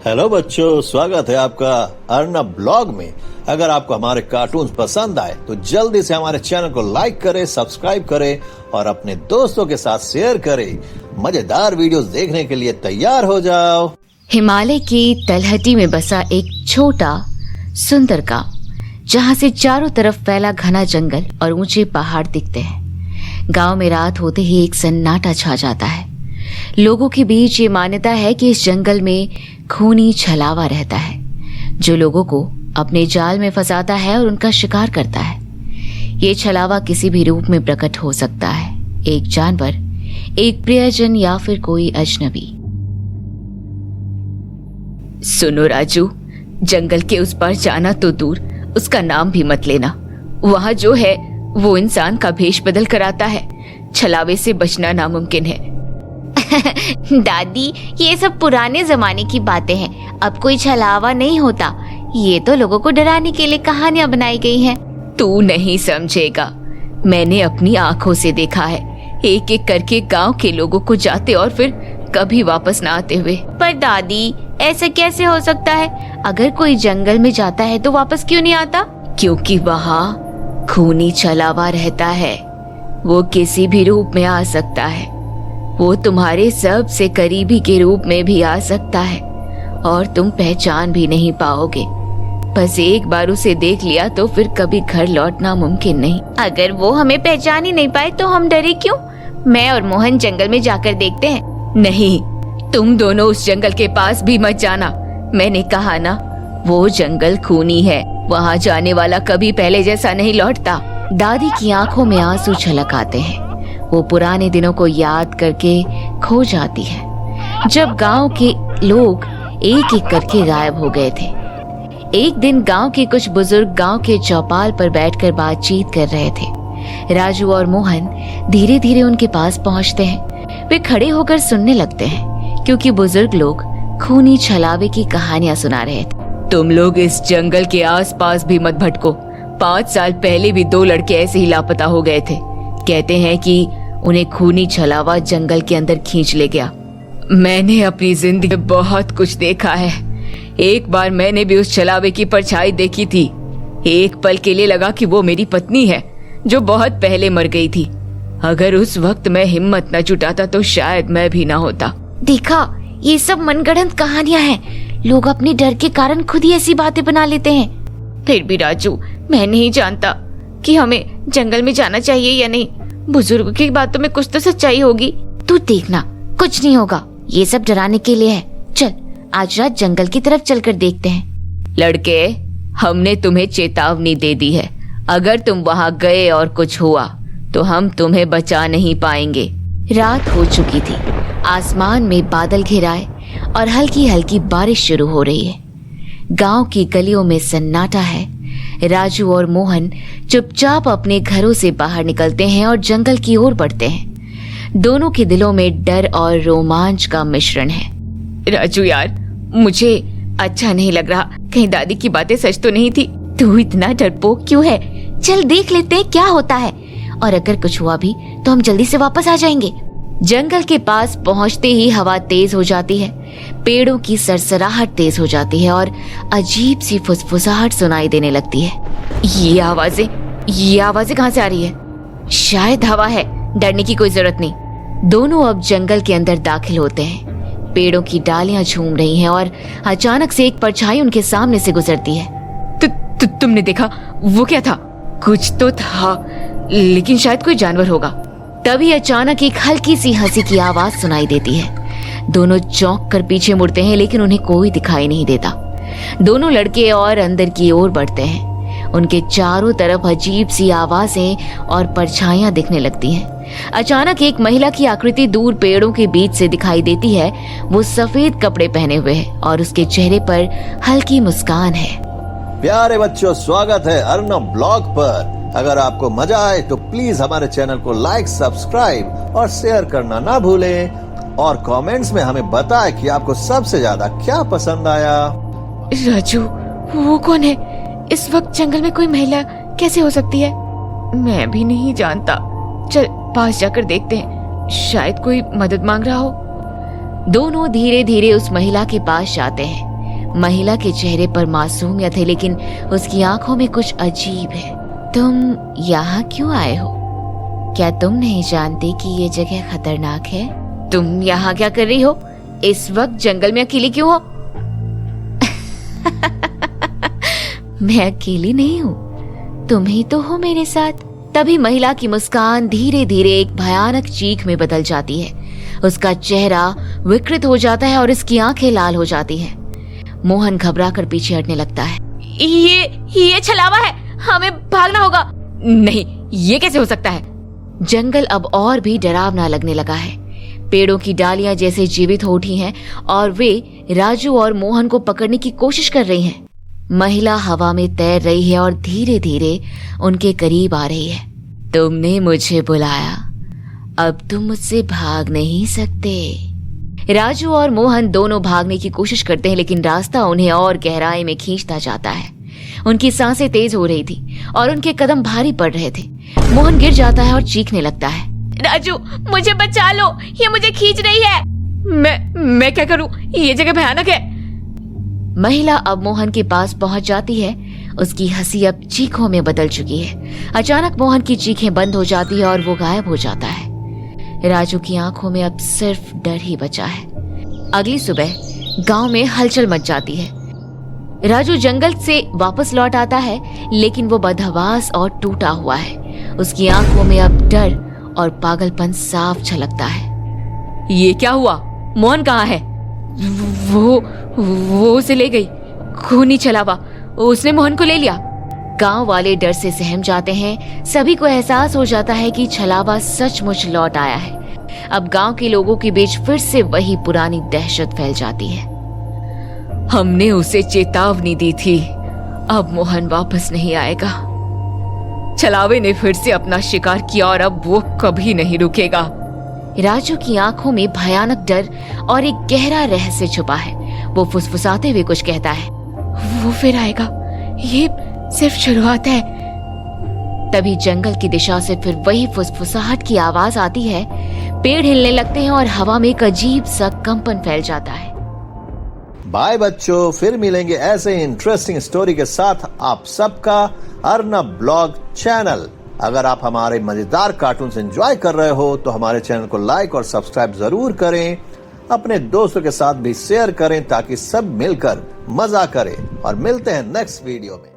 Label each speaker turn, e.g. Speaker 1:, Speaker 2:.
Speaker 1: Hello बच्चों, स्वागत है आपका अर्नब ब्लॉग में। अगर आपको हमारे कार्टून पसंद आए तो जल्दी से हमारे चैनल को लाइक करें, सब्सक्राइब करें और अपने दोस्तों के साथ शेयर करें। मजेदार वीडियोस देखने के लिए तैयार हो जाओ।
Speaker 2: हिमालय की तलहटी में बसा एक छोटा सुंदर गांव, जहां से चारों तरफ फैला घना जंगल और ऊंचे पहाड़ दिखते हैं। गांव में रात होते ही एक सन्नाटा छा जाता है। लोगों के बीच ये मान्यता है कि इस जंगल में खूनी छलावा रहता है, जो लोगों को अपने जाल में फंसाता है और उनका शिकार करता है। ये छलावा किसी भी रूप में प्रकट हो सकता है, एक जानवर, एक प्रियजन या फिर कोई अजनबी। सुनो राजू, जंगल के उस पार जाना तो दूर, उसका नाम भी मत लेना। वहां जो है वो इंसान का भेष बदल कर आता है। छलावे से बचना नामुमकिन है। दादी, ये सब पुराने जमाने की बातें हैं। अब कोई छलावा नहीं होता। ये तो लोगों को डराने के लिए कहानियां बनाई गई हैं। तू नहीं समझेगा, मैंने अपनी आंखों से देखा है, एक एक करके गांव के लोगों को जाते और फिर कभी वापस ना आते हुए। पर दादी, ऐसा कैसे हो सकता है? अगर कोई जंगल में जाता है तो वापस क्यों नहीं आता? क्योंकि वहाँ खूनी छलावा रहता है। वो किसी भी रूप में आ सकता है। वो तुम्हारे सबसे करीबी के रूप में भी आ सकता है और तुम पहचान भी नहीं पाओगे। बस एक बार उसे देख लिया तो फिर कभी घर लौटना मुमकिन नहीं। अगर वो हमें पहचान ही नहीं पाए तो हम डरे क्यों? मैं और मोहन जंगल में जाकर देखते हैं। नहीं, तुम दोनों उस जंगल के पास भी मत जाना। मैंने कहा ना, वो जंगल खूनी है। वहाँ जाने वाला कभी पहले जैसा नहीं लौटता। दादी की आंखों में आंसू छलक आते हैं। वो पुराने दिनों को याद करके खो जाती है, जब गांव के लोग एक एक करके गायब हो गए थे। एक दिन गांव के कुछ बुजुर्ग गांव के चौपाल पर बैठकर बातचीत कर रहे थे। राजू और मोहन धीरे धीरे उनके पास पहुंचते हैं। वे खड़े होकर सुनने लगते हैं, क्योंकि बुजुर्ग लोग खूनी छलावे की कहानियां सुना रहे थे। तुम लोग इस जंगल के आसपास भी मत भटको। 5 साल पहले भी 2 लड़के ऐसे ही लापता हो गए थे। कहते हैं कि उन्हें खूनी छलावा जंगल के अंदर खींच ले गया। मैंने अपनी जिंदगी में बहुत कुछ देखा है। एक बार मैंने भी उस छलावे की परछाई देखी थी। एक पल के लिए लगा कि वो मेरी पत्नी है, जो बहुत पहले मर गई थी। अगर उस वक्त मैं हिम्मत न जुटाता तो शायद मैं भी ना होता। देखा, ये सब मनगढ़ंत कहानियां हैं। लोग अपने डर के कारण खुद ही ऐसी बातें बना लेते हैं। फिर भी राजू, मैं नहीं जानता कि हमें जंगल में जाना चाहिए या नहीं। बुजुर्ग की बातों में कुछ तो सच्चाई होगी। तू देखना, कुछ नहीं होगा। ये सब डराने के लिए है। चल, आज रात जंगल की तरफ चलकर देखते हैं। लड़के, हमने तुम्हें चेतावनी दे दी है। अगर तुम वहाँ गए और कुछ हुआ तो हम तुम्हें बचा नहीं पाएंगे। रात हो चुकी थी। आसमान में बादल घिराए और हल्की हल्की बारिश शुरू हो रही है। गांव की गलियों में सन्नाटा है। राजू और मोहन चुपचाप अपने घरों से बाहर निकलते हैं और जंगल की ओर बढ़ते हैं। दोनों के दिलों में डर और रोमांच का मिश्रण है। राजू यार, मुझे अच्छा नहीं लग रहा। कहीं दादी की बातें सच तो नहीं थी? तू इतना डरपोक क्यों है? चल देख लेते हैं क्या होता है, और अगर कुछ हुआ भी तो हम जल्दी से वापस आ जाएंगे। जंगल के पास पहुंचते ही हवा तेज हो जाती है। पेड़ों की सरसराहट तेज हो जाती है और अजीब सी फुसफुसाहट सुनाई देने लगती है। ये आवाजें कहाँ से आ रही है? शायद हवा है। डरने की कोई जरूरत नहीं। दोनों अब जंगल के अंदर दाखिल होते हैं। पेड़ों की डालियां झूम रही हैं और अचानक से एक परछाई उनके सामने से गुजरती है। तुमने देखा? वो क्या था? कुछ तो था, लेकिन शायद कोई जानवर होगा। तभी अचानक एक हल्की सी हंसी की आवाज सुनाई देती है। दोनों चौंक कर पीछे मुड़ते हैं, लेकिन उन्हें कोई दिखाई नहीं देता। दोनों लड़के और अंदर की ओर बढ़ते हैं। उनके चारों तरफ अजीब सी आवाजें और परछाइयां दिखने लगती हैं। अचानक एक महिला की आकृति दूर पेड़ों के बीच से दिखाई देती है। वो सफेद कपड़े पहने हुए है और उसके चेहरे पर हल्की मुस्कान है।
Speaker 1: प्यारे बच्चों, स्वागत है अर्नब ब्लॉग पर। अगर आपको मजा आए तो प्लीज हमारे चैनल को लाइक, सब्सक्राइब और शेयर करना ना भूलें। और कमेंट्स में हमें बताएं कि आपको सबसे ज्यादा क्या पसंद आया।
Speaker 2: राजू, वो कौन है? इस वक्त जंगल में कोई महिला कैसे हो सकती है? मैं भी नहीं जानता। चल पास जाकर देखते हैं, शायद कोई मदद मांग रहा हो। दोनों धीरे धीरे उस महिला के पास जाते हैं। महिला के चेहरे पर मासूमियत है, लेकिन उसकी आंखों में कुछ अजीब है। तुम यहाँ क्यों आए हो? क्या तुम नहीं जानते कि ये जगह खतरनाक है? तुम यहाँ क्या कर रही हो? इस वक्त जंगल में अकेली क्यों हो? मैं अकेली नहीं हूँ, तुम ही तो हो मेरे साथ। तभी महिला की मुस्कान धीरे धीरे एक भयानक चीख में बदल जाती है। उसका चेहरा विकृत हो जाता है और उसकी आंखें लाल हो जाती हैं। मोहन घबरा कर पीछे हटने लगता है। ये छलावा है, हमें भागना होगा। नहीं, ये कैसे हो सकता है? जंगल अब और भी डरावना लगने लगा है। पेड़ों की डालियां जैसे जीवित हो उठी हैं और वे राजू और मोहन को पकड़ने की कोशिश कर रही हैं। महिला हवा में तैर रही है और धीरे धीरे उनके करीब आ रही है। तुमने मुझे बुलाया, अब तुम मुझसे भाग नहीं सकते। राजू और मोहन दोनों भागने की कोशिश करते हैं, लेकिन रास्ता उन्हें और गहराई में खींचता जाता है। उनकी सांसें तेज हो रही थी और उनके कदम भारी पड़ रहे थे। मोहन गिर जाता है और चीखने लगता है, राजू मुझे बचा लो, ये मुझे खींच रही है। मैं क्या करूं? ये जगह भयानक है। महिला अब मोहन के पास पहुंच जाती है। उसकी हंसी अब चीखों में बदल चुकी है। अचानक मोहन की चीखें बंद हो जाती है और वो गायब हो जाता है। राजू की आंखों में अब सिर्फ डर ही बचा है। अगली सुबह गांव में हलचल मच जाती है। राजू जंगल से वापस लौट आता है, लेकिन वो बदहवास और टूटा हुआ है। उसकी आंखों में अब डर और पागलपन साफ झलकता है। ये क्या हुआ? मोहन कहाँ है? वो उसे ले गई। खूनी छलावा, उसने मोहन को ले लिया। गांव वाले डर से सहम जाते हैं। सभी को एहसास हो जाता है कि छलावा सचमुच लौट आया है। अब गांव के लोगों के बीच फिर से वही पुरानी दहशत फैल जाती है। हमने उसे चेतावनी दी थी, अब मोहन वापस नहीं आएगा। छलावे ने फिर से अपना शिकार किया और अब वो कभी नहीं रुकेगा। राजू की आंखों में भयानक डर और एक गहरा रहस्य छुपा है। वो फुसफुसाते हुए कुछ कहता है, वो फिर आएगा, ये सिर्फ शुरुआत है। तभी जंगल की दिशा से फिर वही फुसफुसाहट की आवाज आती है। पेड़ हिलने लगते हैं और हवा में एक अजीब सा कंपन फैल जाता है।
Speaker 1: बाय बच्चों, फिर मिलेंगे ऐसे इंटरेस्टिंग स्टोरी के साथ आप सबका अर्नब ब्लॉग चैनल। अगर आप हमारे मजेदार कार्टून्स एंजॉय कर रहे हो तो हमारे चैनल को लाइक और सब्सक्राइब जरूर करें। अपने दोस्तों के साथ भी शेयर करें ताकि सब मिलकर मजा करें। और मिलते हैं नेक्स्ट वीडियो में।